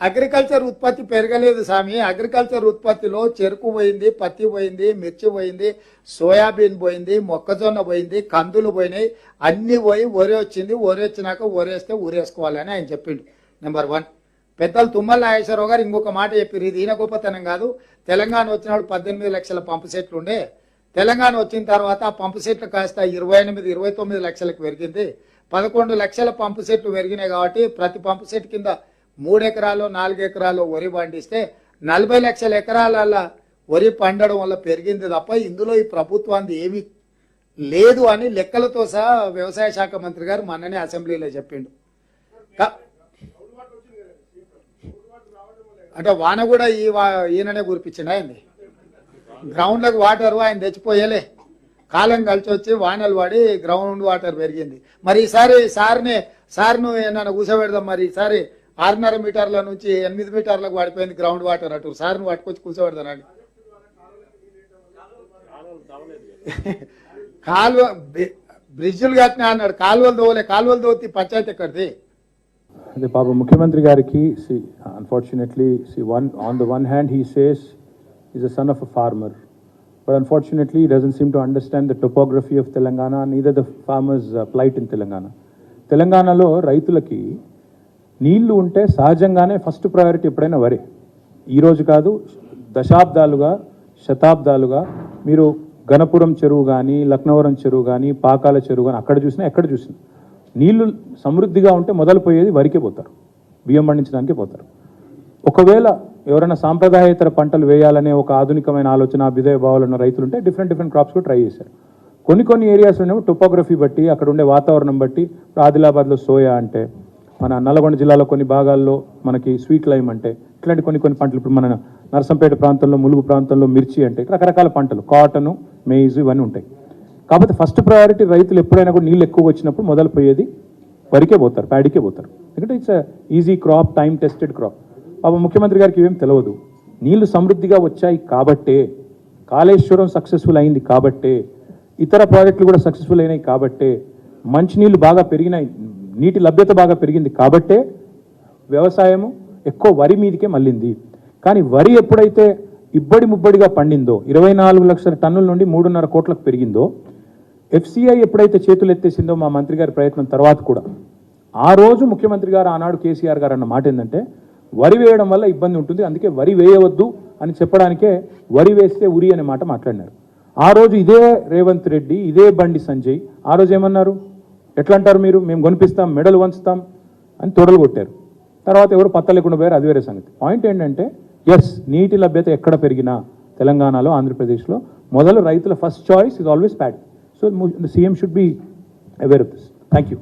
Agriculture ఉత్పత్తి పెరగలేదు స్వామి. Agriculture ఉత్పత్తిలో చెరుకు పోయింది, పత్తి పోయింది, మిర్చి పోయింది, సోయాబీన్ పోయింది, మొక్కజొన్న పోయింది, కందులు పోయినాయి, అన్ని పోయి వరి వచ్చింది. వరి వచ్చినాక వరేస్తే ఊరేసుకోవాలని ఆయన చెప్పిండు. నెంబర్ 1. పెద్దలు తుమ్మల నాగేశ్వరరావు గారు ఇంకొక మాట చెప్పారు. ఇది ఈయన గొప్పతనం కాదు. తెలంగాణ వచ్చినప్పుడు 18 లక్షల పంపు సెట్లు ఉండే. తెలంగాణ వచ్చిన తర్వాత ఆ పంపు సెట్లు కాస్త 28-29 లక్షలకు పెరిగింది. 11 లక్షల పంపు సెట్లు పెరిగినాయి. కాబట్టి ప్రతి పంపు సెట్ కింద 3 ఎకరాలు 4 ఎకరాలు వరి పండిస్తే 40 లక్షల ఎకరాల వరి పండడం వల్ల పెరిగింది తప్ప ఇందులో ఈ ప్రభుత్వానికి ఏమీ లేదు అని లెక్కలతో సహా వ్యవసాయ శాఖ మంత్రి గారు మొన్ననే అసెంబ్లీలో చెప్పిండు. అంటే వాన కూడా ఈయననే కురిపించిండు. ఆయన్ని గ్రౌండ్లకు వాటర్ ఆయన తెచ్చిపోయలే. కాలం కలిసి వచ్చి వానలు పడి గ్రౌండ్ వాటర్ పెరిగింది. మరి ఈసారి సార్ను ఏమన్నా కూర్చోబెడదాం. మరి ఈసారి 6.5 మీటర్ల నుంచి 8 మీటర్లకు పడిపోయింది గ్రౌండ్ వాటర్. అటు సార్ను పట్టుకొచ్చి కూర్చోబెడతానండి. కాలువ బ్రిడ్జిలు కట్టినా అన్నాడు. కాలువలు దోవలే. కాలువలు దోతి పంచాయతీ ఎక్కడిది? అదే పాప ముఖ్యమంత్రి గారికి unfortunately on the one hand he says he's a son of a farmer, but unfortunately he doesn't seem to understand the topography of Telangana, neither the farmers plight in Telangana. తెలంగాణలో రైతులకి నీళ్లు ఉంటే సహజంగానే ఫస్ట్ ప్రయారిటీ ఎప్పుడైనా వరే. ఈరోజు కాదు, దశాబ్దాలుగా శతాబ్దాలుగా మీరు గణపురం చెరువు కానీ, లక్నవరం చెరువు కానీ, పాకాల చెరువు కానీ ఎక్కడ చూసినా నీళ్లు సమృద్ధిగా ఉంటే మొదలుపోయేది వరికే పోతారు, బియ్యం పండించడానికే పోతారు. ఒకవేళ ఎవరైనా సాంప్రదాయేతర పంటలు వేయాలనే ఒక ఆధునికమైన ఆలోచన, అభ్యుదయ భావాలు ఉన్న రైతులు ఉంటే డిఫరెంట్ క్రాప్స్ కూడా ట్రై చేశారు. కొన్ని ఏరియాస్లో టోపోగ్రఫీ బట్టి, అక్కడ ఉండే వాతావరణం బట్టి, ఆదిలాబాద్లో సోయా అంటే, మన నల్గొండ జిల్లాలో కొన్ని భాగాల్లో మనకి స్వీట్ లైమ్ అంటే, ఇట్లాంటి కొన్ని పంటలు, ఇప్పుడు మన నర్సంపేట ప్రాంతంలో, ములుగు ప్రాంతంలో మిర్చి అంటే, రకరకాల పంటలు, కాటను, మేజ్ ఇవన్నీ ఉంటాయి. కాకపోతే ఫస్ట్ ప్రయారిటీ రైతులు ఎప్పుడైనా కూడా నీళ్ళు ఎక్కువ వచ్చినప్పుడు మొదలుపోయేది వరికే పోతారు, ప్యాడీకే పోతారు. ఎందుకంటే it's easy crop, time tested crop. పాప ముఖ్యమంత్రి గారికి ఇవేం తెలియదు. నీళ్లు సమృద్ధిగా వచ్చాయి కాబట్టే, కాళేశ్వరం సక్సెస్ఫుల్ అయింది కాబట్టే, ఇతర ప్రాజెక్టులు కూడా సక్సెస్ఫుల్ అయినాయి కాబట్టే, మంచినీళ్ళు బాగా పెరిగినాయి, నీటి లభ్యత బాగా పెరిగింది కాబట్టే వ్యవసాయము ఎక్కువ వరి మీదకే మళ్ళింది. కానీ వరి ఎప్పుడైతే ముబ్బడిగా పండిందో, 24 లక్షల టన్నుల నుండి 3.5 కోట్లకు పెరిగిందో, FCI ఎప్పుడైతే చేతులు ఎత్తేసిందో మా మంత్రి గారి ప్రయత్నం తర్వాత కూడా, ఆ రోజు ముఖ్యమంత్రి గారు ఆనాడు కేసీఆర్ గారు అన్న మాట ఏంటంటే, వరి వేయడం వల్ల ఇబ్బంది ఉంటుంది, అందుకే వరి వేయవద్దు అని చెప్పడానికే వరి వేస్తే ఉరి అనే మాట మాట్లాడినారు. ఆ రోజు ఇదే రేవంత్ రెడ్డి, ఇదే బండి సంజయ్ ఆ రోజు ఏమన్నారు? ఎట్లా అంటారు మీరు, మేము కొనిపిస్తాం, మెడలు వంచుతాం అని తొడలు కొట్టారు. తర్వాత ఎవరు పత్త లేకుండా పోయారు, అది వేరే సంగతి. పాయింట్ ఏంటంటే, ఎస్, నీటి లభ్యత ఎక్కడ పెరిగినా తెలంగాణలో, ఆంధ్రప్రదేశ్లో మొదలు రైతుల first choice is always paddy. So the CM should be aware of this. Thank you.